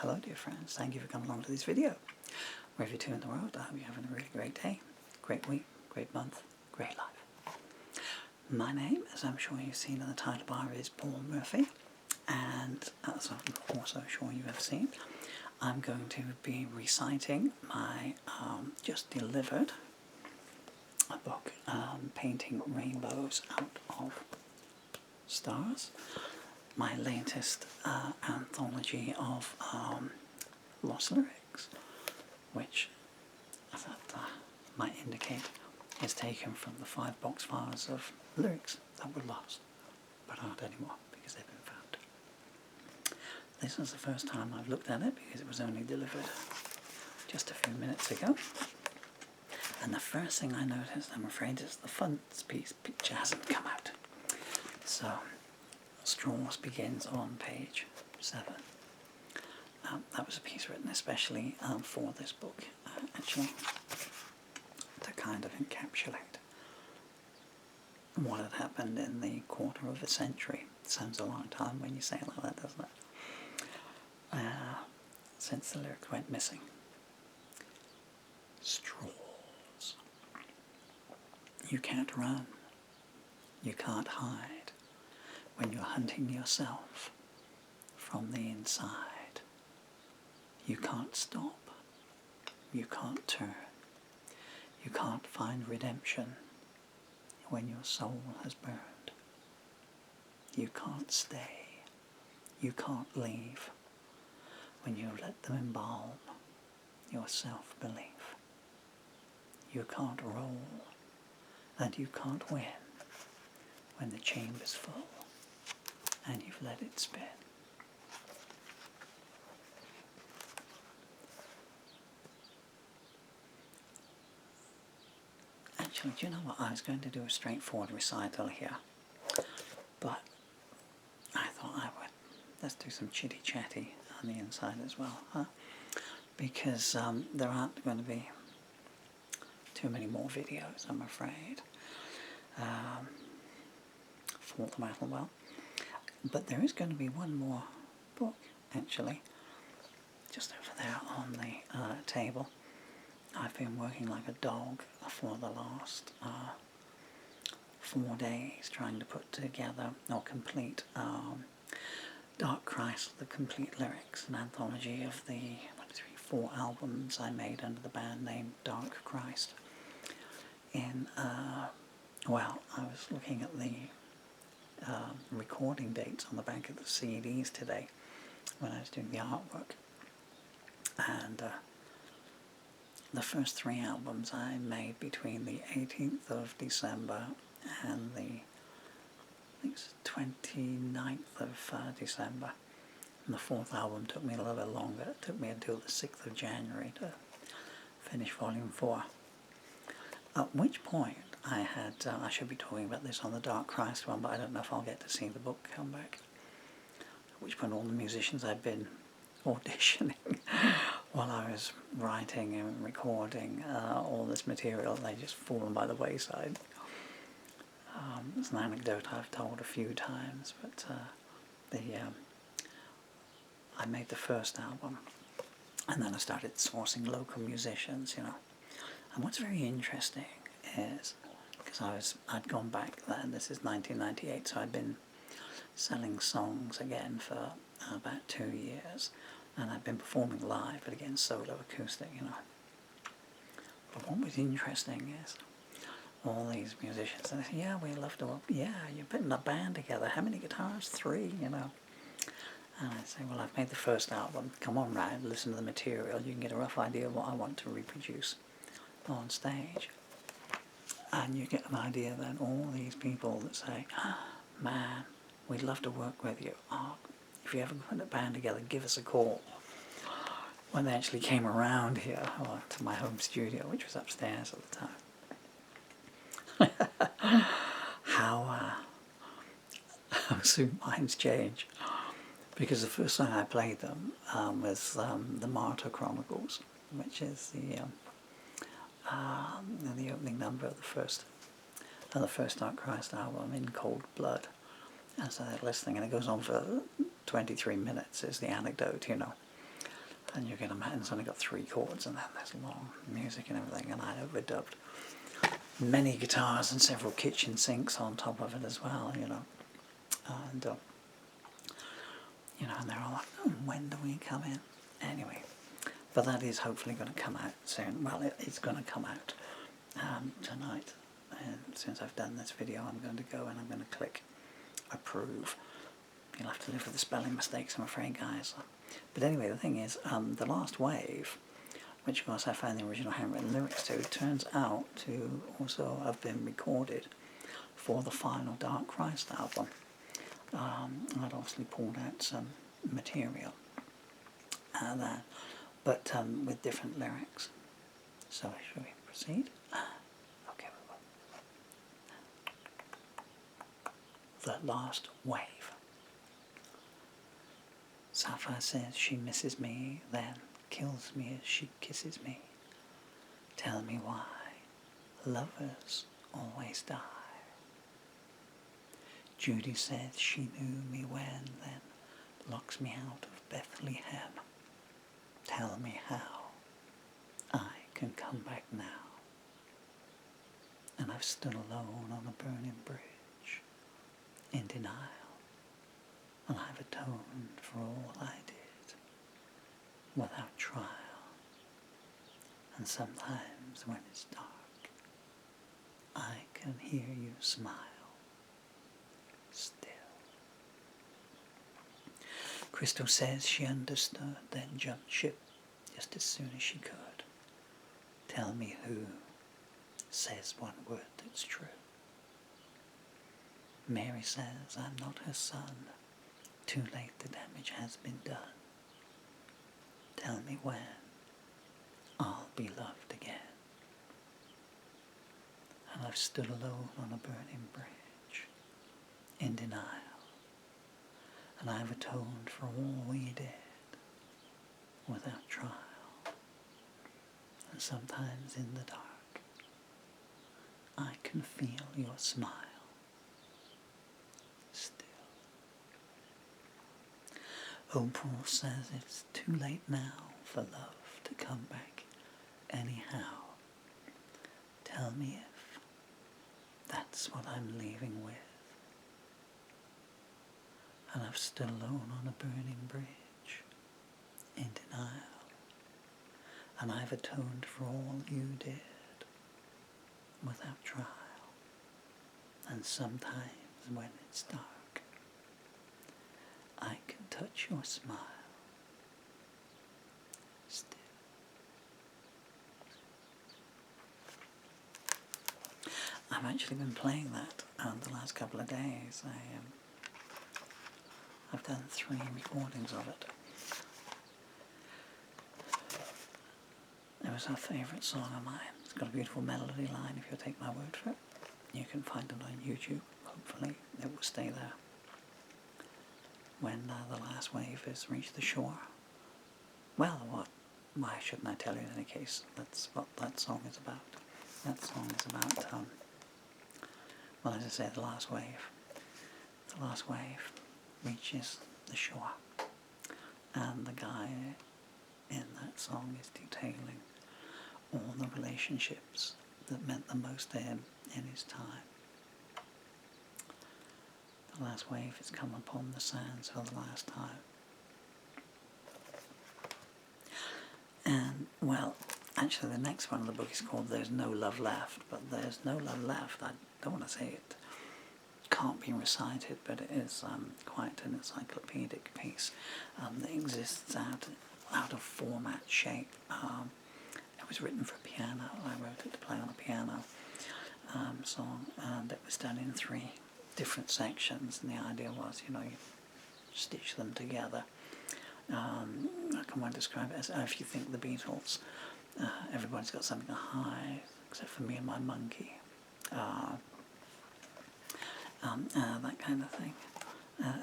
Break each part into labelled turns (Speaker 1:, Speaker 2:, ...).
Speaker 1: Hello dear friends, thank you for coming along to this video. Wherever you're in the world, I hope you're having a really great day, great week, great month, great life. My name, as I'm sure you've seen in the title bar, is Paul Murphy, and as I'm also sure you have seen, I'm going to be reciting my just delivered a book, Painting Rainbows Out of Stars, my latest anthology of lost lyrics, which, as that might indicate, is taken from the 5 box files of lyrics that were lost, but aren't anymore because they've been found. This is the first time I've looked at it because it was only delivered just a few minutes ago. And the first thing I noticed, I'm afraid, is the frontispiece picture hasn't come out. So, Straws begins on page 7. That was a piece written especially for this book, actually, to kind of encapsulate what had happened in the quarter of a century. Sounds a long time when you say it like that, doesn't it? Since the lyrics went missing. Straws. You can't run. You can't hide when you're hunting yourself from the inside. You can't stop. You can't turn. You can't find redemption when your soul has burned. You can't stay. You can't leave when you let them embalm your self-belief. You can't roll, and you can't win when the chamber's full and you've let it spin. Actually, do you know what? I was going to do a straightforward recital here, but I thought let's do some chitty-chatty on the inside as well, huh? Because there aren't going to be too many more videos, I'm afraid, for the battle well. But there is going to be one more book, actually, just over there on the table. I've been working like a dog for the last 4 days trying to put together or complete Dark Christ, the complete lyrics, an anthology of the 4 albums I made under the band name Dark Christ. Well, I was looking at the recording dates on the back of the CDs today when I was doing the artwork, and the first 3 albums I made between the 18th of December and the, I think it's 29th of December, and the 4th album took me a little bit longer. It took me until the 6th of January to finish volume 4, at which point I had, I should be talking about this on the Dark Christ one, but I don't know if I'll get to see the book come back, at which point all the musicians I'd been auditioning while I was writing and recording all this material, they just fallen by the wayside. It's an anecdote I've told a few times, but I made the first album, and then I started sourcing local musicians, you know. And what's very interesting is, because I'd gone back then, this is 1998, so I'd been selling songs again for about 2 years, and I'd been performing live, but again solo acoustic, you know. But what was interesting is all these musicians, they say, yeah, we love to work, yeah, you're putting a band together, how many guitars? 3, you know. And I say, well, I've made the first album, come on round, listen to the material, you can get a rough idea of what I want to reproduce on stage. And you get an idea then, all these people that say, man, we'd love to work with you. Oh, if you ever put a band together, give us a call. When they actually came around here, to my home studio, which was upstairs at the time, how soon minds change. Because the first song I played them was the Martyr Chronicles, which is the opening number of the first Dark Christ album, In Cold Blood. And so they're listening, and it goes on for 23 minutes, is the anecdote, you know. and you get a and it's only got 3 chords, and then there's long music and everything, and I overdubbed many guitars and several kitchen sinks on top of it as well, you know. And you know, and they're all like, oh, when do we come in? Anyway, but that is hopefully going to come out soon. Well, it's going to come out tonight, and since I've done this video, I'm going to go and I'm going to click approve. You'll have to live with the spelling mistakes, I'm afraid, guys. But anyway, the thing is, The Last Wave, which of course I found the original handwritten lyrics to, turns out to also have been recorded for the final Dark Christ album. I'd obviously pulled out some material there, but with different lyrics. So shall we proceed? Okay, we will. The Last Wave. Sapphire says she misses me, then kills me as she kisses me. Tell me why lovers always die. Judy says she knew me when, then locks me out of Bethlehem. Tell me how I can come back now. And I've stood alone on a burning bridge, in denial, and I've atoned for all I did, without trial. And sometimes when it's dark, I can hear you smile. Still. Crystal says she understood, then jumped ship just as soon as she could. Tell me who says one word that's true. Mary says I'm not her son. Too late, the damage has been done. Tell me when I'll be loved again. And I've stood alone on a burning bridge, in denial, and I've atoned for all we did, without trial. And sometimes in the dark, I can feel your smile, still. Oh, Paul says it's too late now for love to come back anyhow. Tell me if that's what I'm leaving with. And I've stood alone on a burning bridge, in denial, and I've atoned for all you did, without trial. And sometimes when it's dark, I can touch your smile, still. I've actually been playing that the last couple of days. I've done 3 recordings of it. It was a favourite song of mine. It's got a beautiful melody line, if you'll take my word for it. You can find it on YouTube. Hopefully it will stay there when the last wave has reached the shore. Well, why shouldn't I tell you in any case? That's what that song is about. That song is about, well, as I say, the last wave. The last wave reaches the shore, and the guy in that song is detailing all the relationships that meant the most to him in his time. The last wave has come upon the sands for the last time. And, well, actually the next one of the book is called There's No Love Left, but There's No Love Left, I don't want to say it can't be recited, but it is quite an encyclopedic piece that exists out of format shape. It was written for piano. I wrote it to play on a piano song, and it was done in 3 different sections, and the idea was, you know, you stitch them together. I can describe it as if you think the Beatles, everybody's got something to hide, except for me and my monkey. That kind of thing.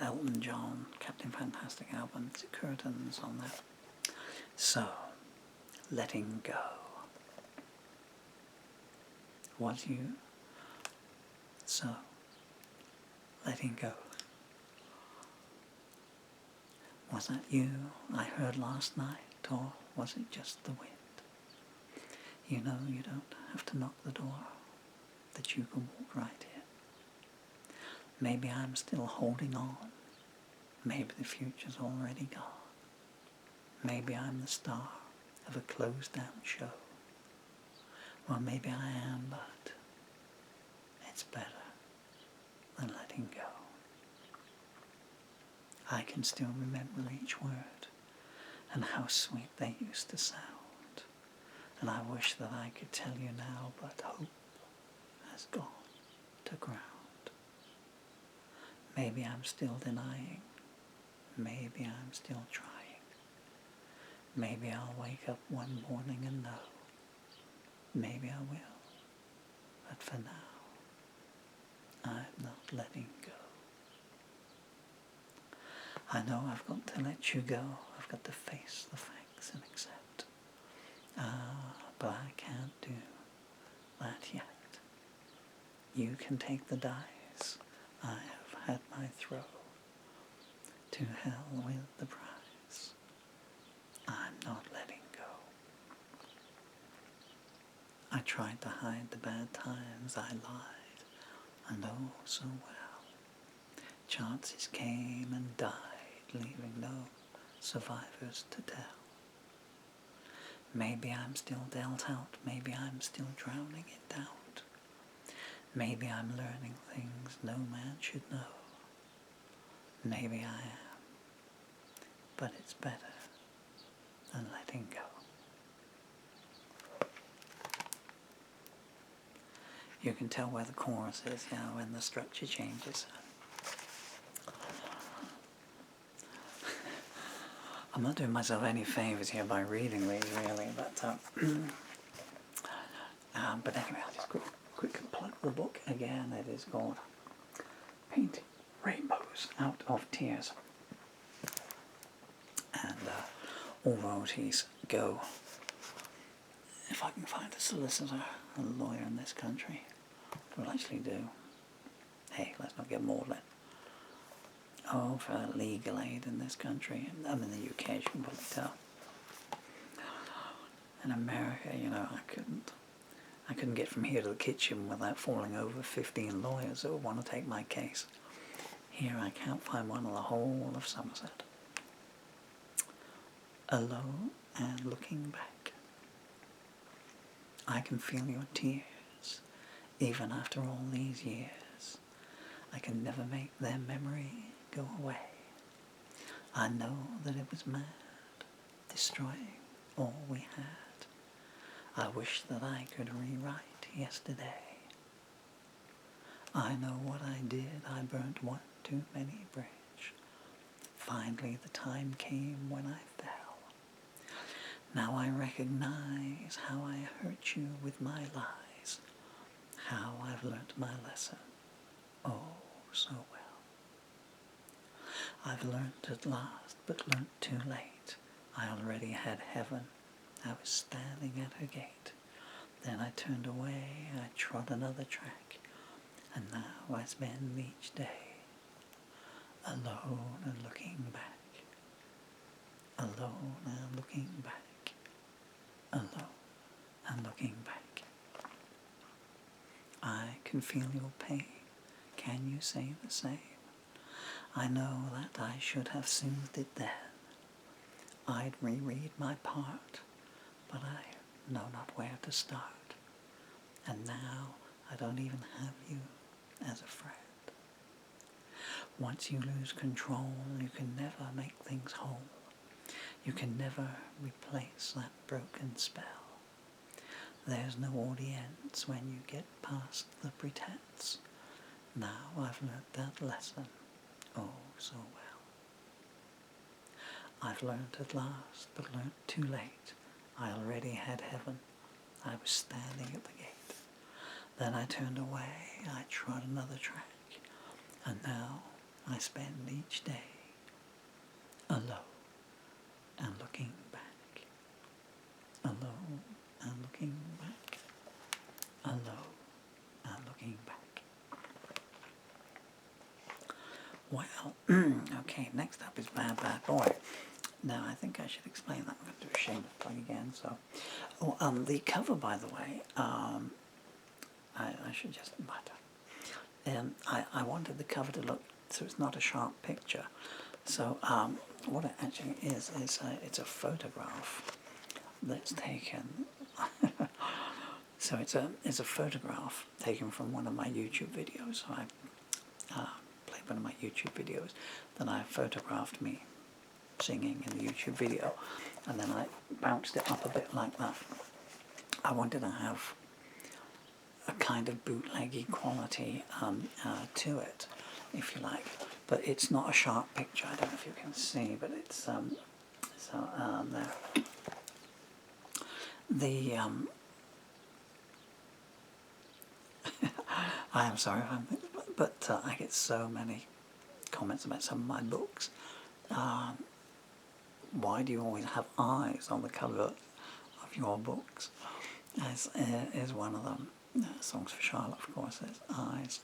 Speaker 1: Elton John, Captain Fantastic album, curtains on that. So, letting go. Was you? So, letting go. Was that you I heard last night? knocked, or was it just the wind? You know, you don't have to knock the door, that you can walk right in. Maybe I'm still holding on. Maybe the future's already gone. Maybe I'm the star of a closed-down show. Well, maybe I am, but it's better than letting go. I can still remember each word and how sweet they used to sound. And I wish that I could tell you now, but hope has gone to ground. Maybe I'm still denying. Maybe I'm still trying. Maybe I'll wake up one morning and know. Maybe I will. But for now, I'm not letting go. I know I've got to let you go. I've got to face the facts and accept. But I can't do that yet. You can take the dice. I have had my throw. To hell with the prize. I'm not letting go. I tried to hide the bad times. I lied. I know so well. Chances came and died, leaving no survivors to tell. Maybe I'm still dealt out. Maybe I'm still drowning in doubt. Maybe I'm learning things no man should know. Maybe I am. But it's better than letting go. You can tell where the chorus is, you know, when the structure changes. I'm not doing myself any favours here by reading these, really, but anyway, I'll just quickly plug the book again. It is called Painting Rainbows Out of Tears. And all royalties go, if I can find a solicitor, a lawyer in this country, will actually do. Hey, let's not get maudlin. Oh, for legal aid in this country. I'm in the UK, as you can probably tell. In America, you know, I couldn't get from here to the kitchen without falling over 15 lawyers that would want to take my case. Here I can't find one in the whole of Somerset. Alone and looking back. I can feel your tears, even after all these years. I can never make their memory go away. I know that it was mad, destroying all we had. I wish that I could rewrite yesterday. I know what I did. I burnt one too many bridge. Finally the time came when I fell. Now I recognize how I hurt you with my lies, how I've learnt my lesson, oh so well. I've learnt at last, but learnt too late. I already had heaven. I was standing at her gate. Then I turned away, I trod another track, and now I spend each day alone and looking back. Alone and looking back. Alone and looking back. I can feel your pain. Can you say the same? I know that I should have soothed it then. I'd reread my part, but I know not where to start. And now I don't even have you as a friend. Once you lose control, you can never make things whole. You can never replace that broken spell. There's no audience when you get past the pretense. Now I've learnt that lesson, oh so well. I've learnt at last, but learnt too late. I already had heaven. I was standing at the gate. Then I turned away, I trod another track, and now I spend each day alone and looking back. Alone and looking back. Alone and looking back. Well, okay, next up is Bad Bad Boy. Now I think I should explain that. I'm going to do a shameless plug again. So, the cover, by the way, I should just invite her. I wanted the cover to look so it's not a sharp picture. So what it actually is it's a photograph that's taken. So it's a photograph taken from one of my YouTube videos. So I played one of my YouTube videos, then I photographed me singing in the YouTube video, and then I bounced it up a bit like that. I wanted to have a kind of bootleggy quality to it, if you like, but it's not a sharp picture. I don't know if you can see, but it's there. The I am sorry, but I get so many comments about some of my books. Why do you always have eyes on the cover of your books? Is one of them. Songs for Charlotte, of course, there's eyes.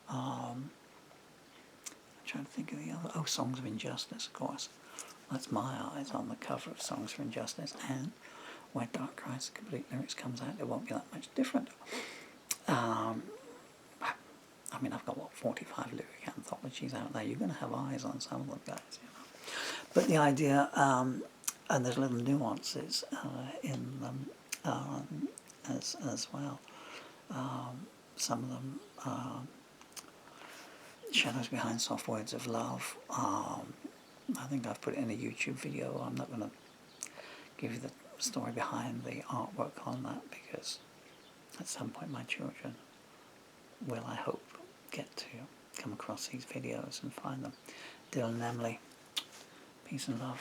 Speaker 1: I'm trying to think of the other. Oh, Songs of Injustice, of course. That's my eyes on the cover of Songs for Injustice. And when Dark Christ, the complete lyrics comes out, it won't be that much different. I mean, I've got, 45 lyric anthologies out there. You're going to have eyes on some of them, guys, you know. But the idea, and there's little nuances in them as well. Some of them, Shadows Behind Soft Words of Love. I think I've put it in a YouTube video. I'm not going to give you the story behind the artwork on that, because at some point my children will, I hope, get to come across these videos and find them. Dylan and Emily, peace and love.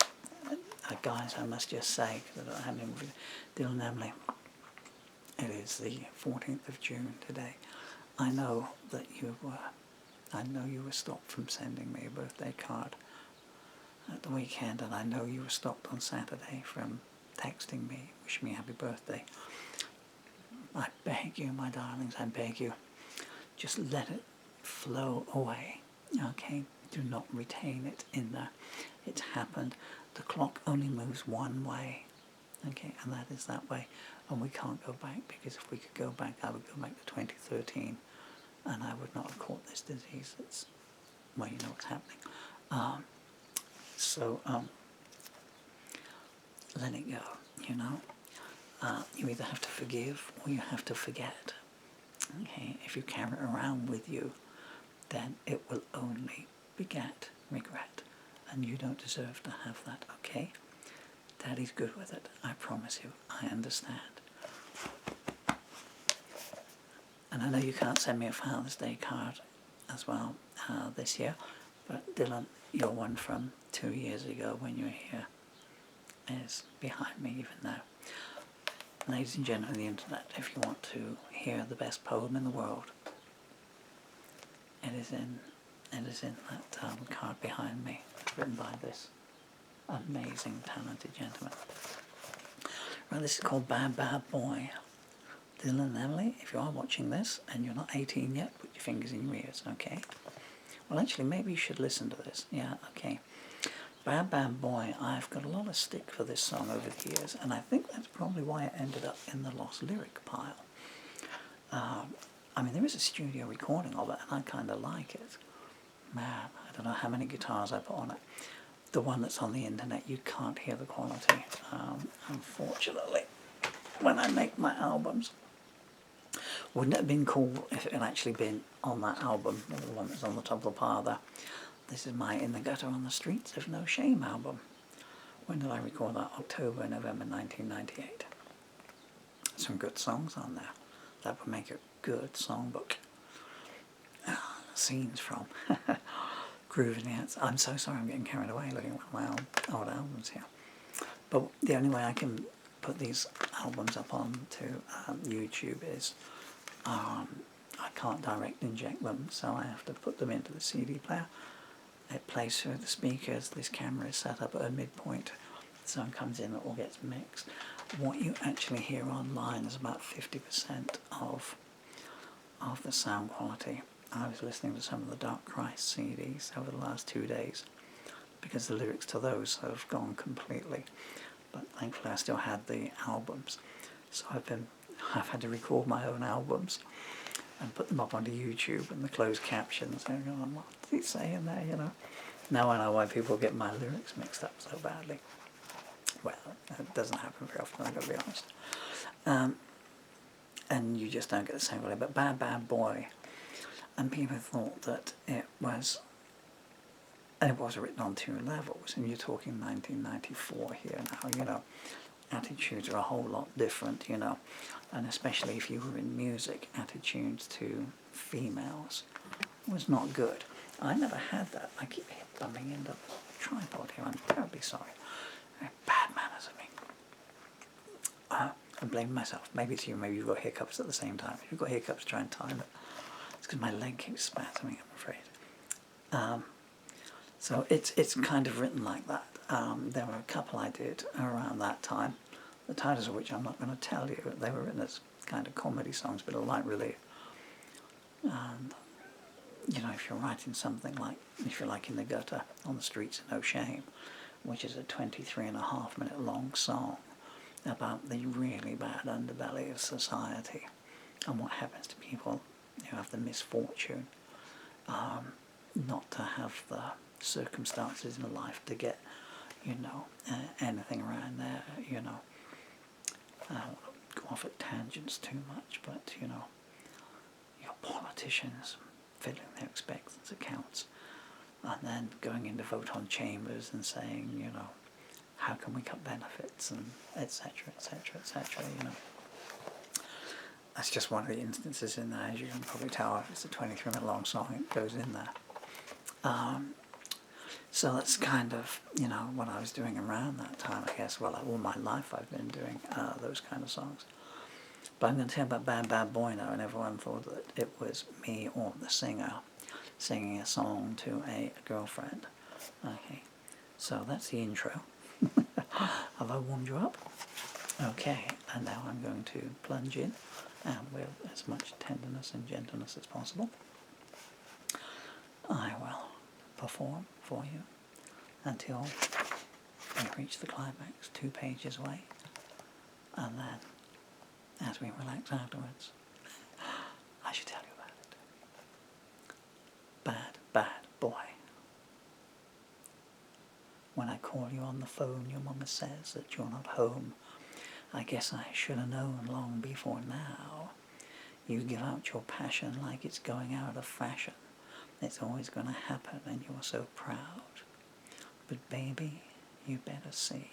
Speaker 1: Guys, I must just say, because I don't have any, Dylan and Emily, it is the 14th of June today. I know that you were stopped from sending me a birthday card at the weekend, and I know you were stopped on Saturday from texting me, wishing me happy birthday. I beg you, my darlings, I beg you, just let it flow away, okay? Do not retain it in there. It's happened. The clock only moves one way, okay? And that is that way. And we can't go back, because if we could go back, I would go back to 2013, and I would not have caught this disease. It's, well, you know what's happening. Let it go, you know. You either have to forgive or you have to forget. Okay, if you carry it around with you, then it will only beget regret, and you don't deserve to have that, okay? Daddy's good with it, I promise you, I understand. And I know you can't send me a Father's Day card as well this year, but Dylan, your one from 2 years ago when you were here is behind me even now. Ladies and gentlemen of the internet, if you want to hear the best poem in the world, it is in that card behind me, written by this amazing, talented gentleman. Right, this is called Bad Bad Boy. Dylan and Emily, if you are watching this and you're not 18 yet, put your fingers in your ears, okay? Well, actually, maybe you should listen to this. Yeah, okay. Bad Bad Boy, I've got a lot of stick for this song over the years, and I think that's probably why it ended up in the lost lyric pile. I mean, there is a studio recording of it, and I kind of like it. Man, I don't know how many guitars I put on it. The one that's on the internet, you can't hear the quality, unfortunately, when I make my albums. Wouldn't it have been cool if it had actually been on that album, or the one that's on the top of the pile there? This is my In the Gutter on the Streets of No Shame album. When did I record that? October, November 1998. Some good songs on there. That would make a good songbook. Scenes from Grooving Out. I'm so sorry I'm getting carried away looking at one of my old albums here. But the only way I can put these albums up onto YouTube is I can't direct inject them, so I have to put them into the CD player. It plays through the speakers. This camera is set up at a midpoint. Sound comes in, it all gets mixed. What you actually hear online is about 50% of the sound quality. I was listening to some of the Dark Christ CDs over the last 2 days. because the lyrics to those have gone completely. But thankfully I still had the albums, so I've had to record my own albums and put them up onto YouTube and the closed captions and going, what did he say in there, you know? Now I know why people get my lyrics mixed up so badly. Well, it doesn't happen very often, I've got to be honest. And you just don't get the same feeling. But Bad Bad Boy, and people thought that it was written on two levels, and you're talking 1994 here now, you know. Attitudes are a whole lot different, you know, and especially if you were in music, attitudes to females was not good. I never had that. I keep bumping into the tripod here. I'm terribly sorry. Bad manners of me. I blame myself. Maybe it's you. Maybe you've got hiccups at the same time. If you've got hiccups, try and time it. It's because my leg keeps spasming, I'm afraid. So it's kind of written like that. There were a couple I did around that time, the titles of which I'm not going to tell you. They were written as kind of comedy songs, but a light relief. And, you know, if you're writing something like, if you're like In the Gutter, On the Streets of No Shame, which is a 23.5-minute long song about the really bad underbelly of society and what happens to people who have the misfortune not to have the circumstances in life to get, you know, anything around there, you know. I don't want to go off at tangents too much, but, you know, you got politicians fiddling their expense accounts and then going into vote-on chambers and saying, you know, how can we cut benefits, and etc., etc., etc., you know. That's just one of the instances in there. As you can probably tell, if it's a 23-minute long song, it goes in there. So that's kind of, you know, what I was doing around that time, I guess. Well, all my life I've been doing those kind of songs. But I'm going to tell you about Bad Bad Boy now, and everyone thought that it was me or the singer singing a song to a girlfriend. Okay, so that's the intro. Have I warmed you up? Okay, and now I'm going to plunge in, and with as much tenderness and gentleness as possible, I will perform for you until we reach the climax, 2 pages away, and then, as we relax afterwards, I should tell you about it. Bad, bad boy. When I call you on the phone, your mama says that you're not home. I guess I should have known long before now. You give out your passion like it's going out of fashion. It's always going to happen and you're so proud. But baby, you better see,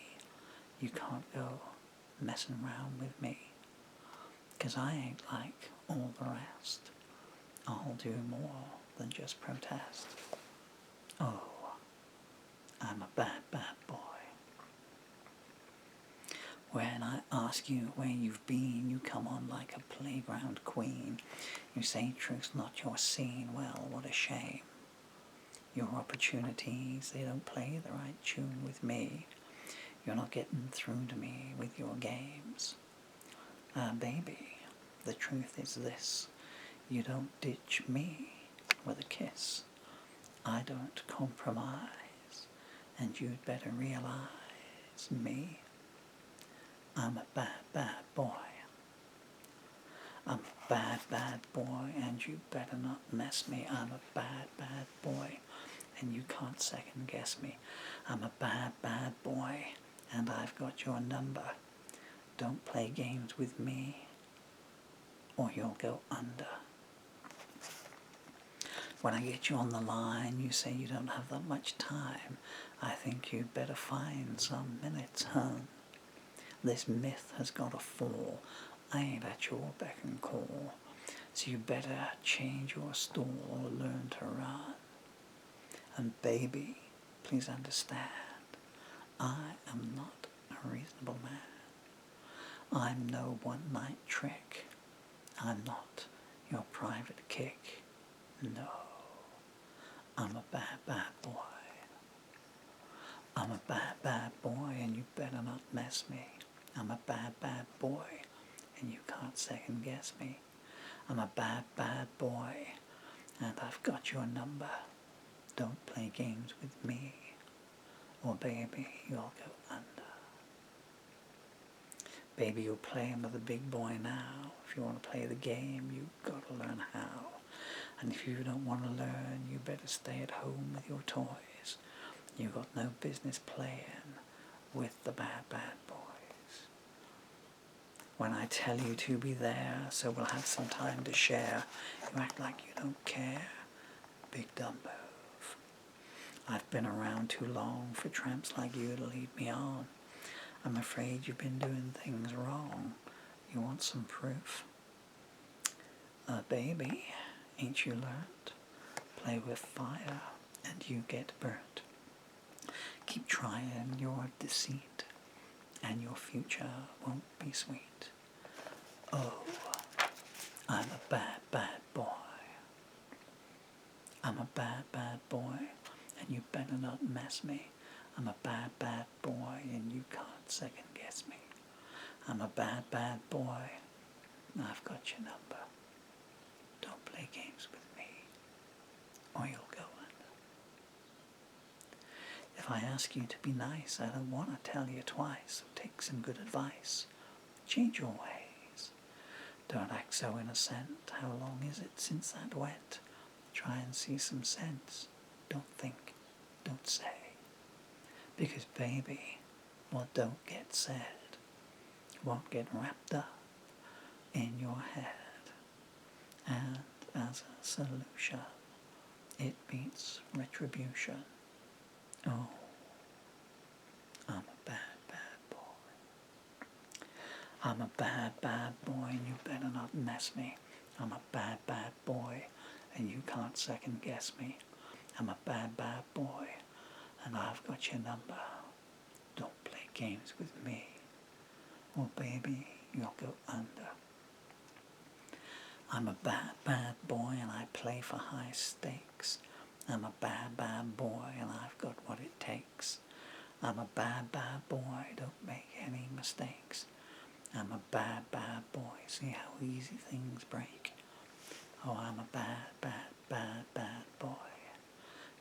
Speaker 1: you can't go messing around with me. 'Cause I ain't like all the rest. I'll do more than just protest. Oh, I'm a bad, bad boy. When I ask you where you've been, you come on like a playground queen. You say truth's not your scene. Well, what a shame. Your opportunities, they don't play the right tune with me. You're not getting through to me with your games. Baby, the truth is this. You don't ditch me with a kiss. I don't compromise, and you'd better realize me. I'm a bad, bad boy. I'm a bad, bad boy, and you better not mess me. I'm a bad, bad boy, and you can't second guess me. I'm a bad, bad boy, and I've got your number. Don't play games with me, or you'll go under. When I get you on the line, you say you don't have that much time. I think you'd better find some minutes, huh? This myth has got to fall. I ain't at your beck and call. So you better change your stall or learn to run. And baby, please understand, I am not a reasonable man. I'm no one-night trick. I'm not your private kick. No, I'm a bad, bad boy. I'm a bad, bad boy, and you better not mess me. I'm a bad, bad boy, and you can't second guess me. I'm a bad, bad boy, and I've got your number. Don't play games with me, or baby, you'll go under. Baby, you're playing with a big boy now. If you want to play the game, you've got to learn how. And if you don't want to learn, you better stay at home with your toys. You've got no business playing with the bad, bad boys. When I tell you to be there, so we'll have some time to share, you act like you don't care. Big dumb move. I've been around too long for tramps like you to lead me on. I'm afraid you've been doing things wrong. You want some proof? Baby, ain't you learned? Play with fire and you get burnt. Keep trying your deceit and your future won't be sweet. Oh, I'm a bad, bad boy. I'm a bad, bad boy, and you better not mess me. I'm a bad, bad boy, and you can't second guess me. I'm a bad, bad boy, and I've got your number. Don't play games with me, or you'll go under. If I ask you to be nice, I don't want to tell you twice, so take some good advice. Change your ways. Don't act so innocent. How long is it since that went? Try and see some sense. Don't think, don't say. Because baby, what don't get said won't get wrapped up in your head. And as a solution, it beats retribution. Oh, I'm a bad, bad boy. I'm a bad, bad boy, and you better not mess me. I'm a bad, bad boy, and you can't second guess me. I'm a bad, bad boy, and I've got your number. Don't play games with me, or baby, you'll go under. I'm a bad, bad boy, and I play for high stakes. I'm a bad, bad boy, and I've got what it takes. I'm a bad, bad boy, don't make any mistakes. I'm a bad, bad boy, see how easy things break. Oh, I'm a bad, bad, bad, bad boy.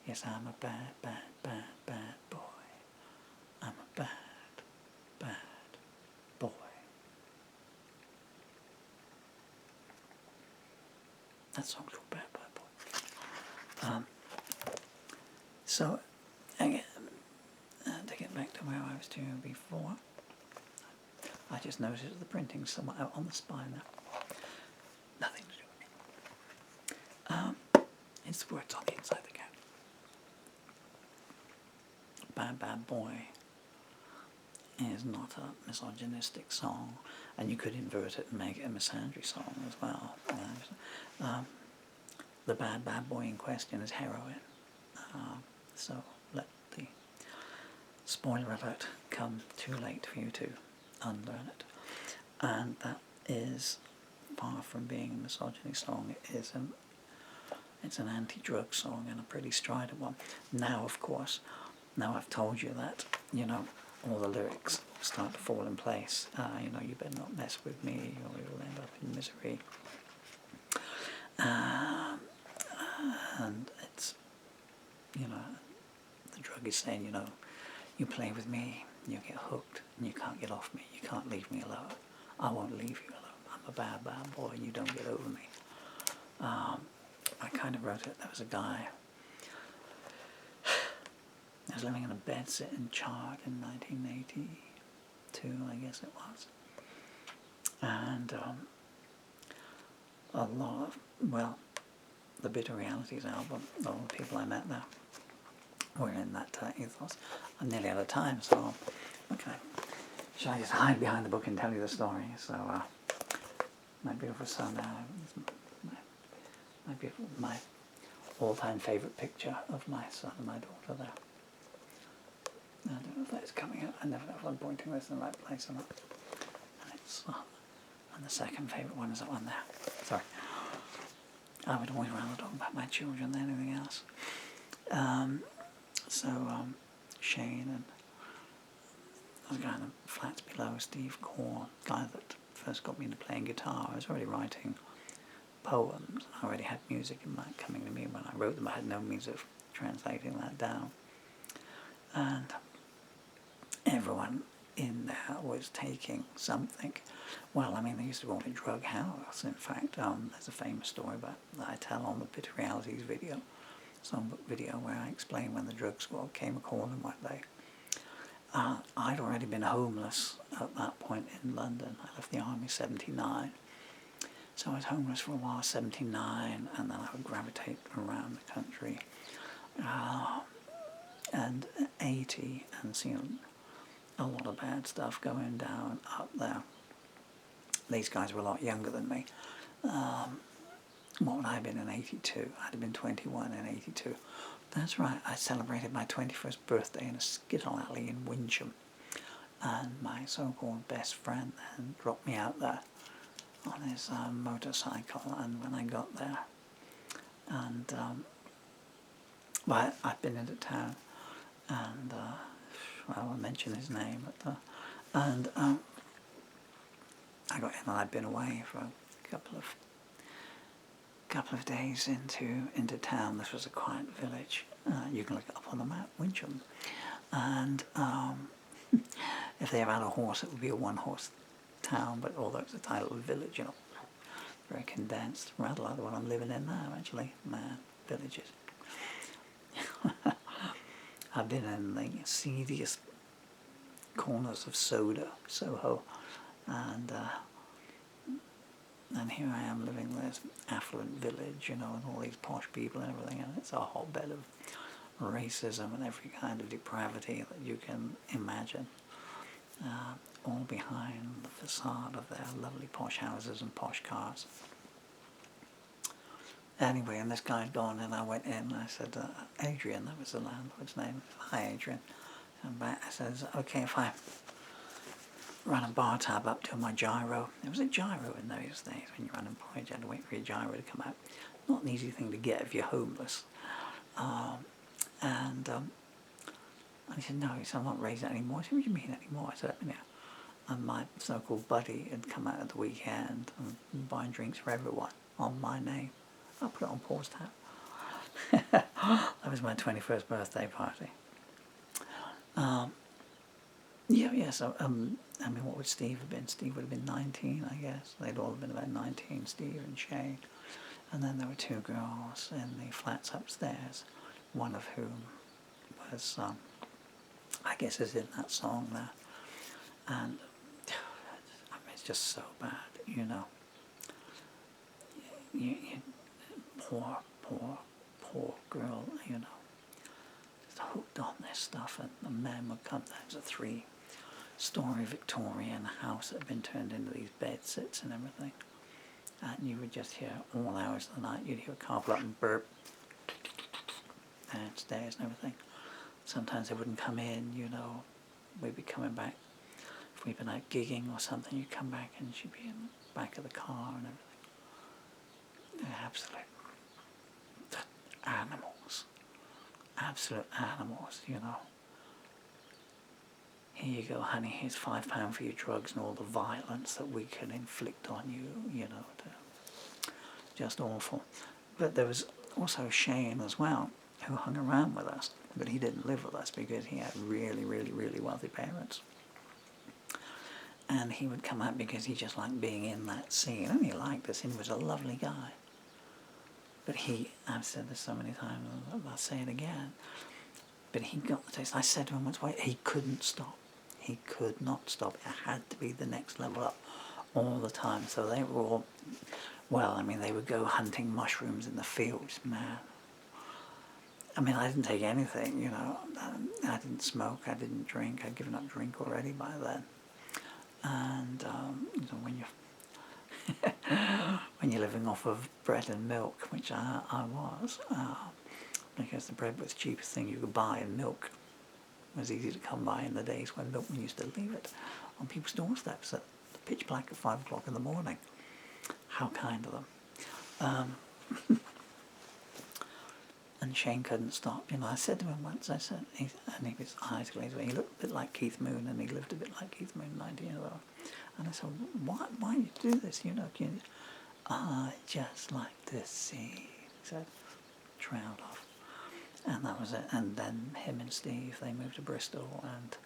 Speaker 1: Yes, I'm a bad, bad, bad, bad boy. I'm a bad, bad boy. That song's called Bad, Bad Boy. So, again, to get back to where I was doing before, I just noticed the printing somewhere out on the spine now. Nothing to do with me. It's the words on the inside the cat. Bad, Bad Boy is not a misogynistic song, and you could invert it and make it a misandry song as well. The bad, bad boy in question is heroin. So let the spoiler alert come too late for you to unlearn it. And that is far from being a misogyny song. It's an anti-drug song, and a pretty strident one. Now, of course, now I've told you that, all the lyrics start to fall in place. You better not mess with me, or you'll end up in misery. And it's, the drug is saying, you play with me, you get hooked, and you can't get off me. You can't leave me alone. I won't leave you alone. I'm a bad, bad boy, and you don't get over me. I kind of wrote it. There was a guy who was living in a bed-sitting chart in 1982, I guess it was. And a lot of, the Bitter Realities album, all the people I met there were in that ethos. I'm nearly out of time, so okay. Shall I just hide behind the book and tell you the story? So, my beautiful son, my all-time favourite picture of my son and my daughter there. I don't know if that's coming out. I never know if I'm pointing this in the right place or not. And the second favourite one is that one there. Sorry. I would always rather talk about my children than anything else. Shane and I was going to flats below, Steve Core, guy that first got me into playing guitar. I was already writing poems. I already had music in coming to me when I wrote them. I had no means of translating that down. And everyone in there was taking something. Well, I mean, they used to call it drug house. In fact, there's a famous story that I tell on the Bitter Realities video, songbook video, where I explain when the drug squad came a-calling one day. I'd already been homeless at that point in London. I left the army 79. So I was homeless for a while, 79, and then I would gravitate around the country. And 80, and seeing a lot of bad stuff going down up there. These guys were a lot younger than me. What would I have been in 82? I'd have been 21 in 82. That's right, I celebrated my 21st birthday in a skittle alley in Wincham. And my so-called best friend then dropped me out there on his motorcycle. And when I got there, and well, I'd been into town, and well, I'll mention his name, but and I got in, and I'd been away for a couple of days into town. This was a quiet village. You can look it up on the map, Wincham. And if they ever had a horse, it would be a one-horse town, but although it's a title of village, you know, very condensed, rather like the one I'm living in now, actually. Man, villages. I've been in the seediest corners of Soho, and here I am living in this affluent village, you know, and all these posh people and everything, and it's a hotbed of racism and every kind of depravity that you can imagine, all behind the facade of their lovely posh houses and posh cars. Anyway, and this guy had gone, and I went in, and I said, Adrian, that was the landlord's name. Hi, Adrian. And back, I says, okay, if I run a bar tab up to my gyro. There was a gyro in those days. When you were unemployed, you had to wait for your gyro to come out. Not an easy thing to get if you're homeless. And he said, no, he said, I'm not raising it anymore. I said, what do you mean anymore? I said, yeah. And my so-called buddy had come out at the weekend and buying drinks for everyone on my name. I put it on pause tab. That was my 21st birthday party. So, I mean, what would Steve have been? Steve would have been 19, I guess. They'd all have been about 19, Steve and Shane. And then there were two girls in the flats upstairs, one of whom was, I guess, is in that song there. And, I mean, it's just so bad, you know. Poor girl, you know, just hooked on this stuff, and the men would come. There was a 3-story Victorian house that had been turned into these bed sits and everything, and you would just hear all hours of the night. You'd hear a car pull up and burp downstairs and everything. Sometimes they wouldn't come in, you know. We'd be coming back. If we'd been out gigging or something, you'd come back and she'd be in the back of the car and everything. Absolute animals, you know. Here you go, honey, here's £5 for your drugs and all the violence that we can inflict on you, you know. Just awful. But there was also Shane as well, who hung around with us, but he didn't live with us because he had really, really, really wealthy parents. And he would come out because he just liked being in that scene, and he liked us, and he was a lovely guy. But I've said this so many times, I'll say it again, but he got the taste. I said to him once, wait, he couldn't stop. He could not stop. It had to be the next level up all the time. So they were all, well, I mean, they would go hunting mushrooms in the fields, man. I mean, I didn't take anything, you know. I didn't smoke, I didn't drink. I'd given up drink already by then. And you know, when you're living off of bread and milk, which I was, because the bread was the cheapest thing you could buy, and milk was easy to come by in the days when milkmen used to leave it on people's doorsteps at the pitch black at 5 o'clock in the morning. How kind of them. And Shane couldn't stop. You know, I said to him once, and he was eyes glazed away. He looked a bit like Keith Moon, and he lived a bit like Keith Moon, 19 years old. And I said, why do you do this? You know, I just like to see. He said, trailed off. And that was it. And then him and Steve, they moved to Bristol, and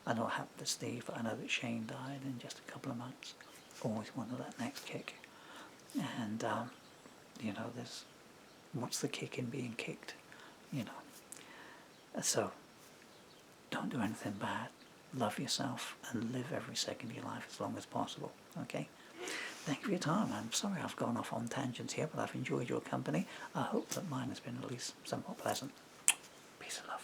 Speaker 1: I know what happened to Steve, but I know that Shane died in just a couple of months. Always wanted that next kick. And, you know, what's the kick in being kicked, you know. So, don't do anything bad. Love yourself and live every second of your life as long as possible, okay? Thank you for your time. I'm sorry I've gone off on tangents here, but I've enjoyed your company. I hope that mine has been at least somewhat pleasant. Peace and love.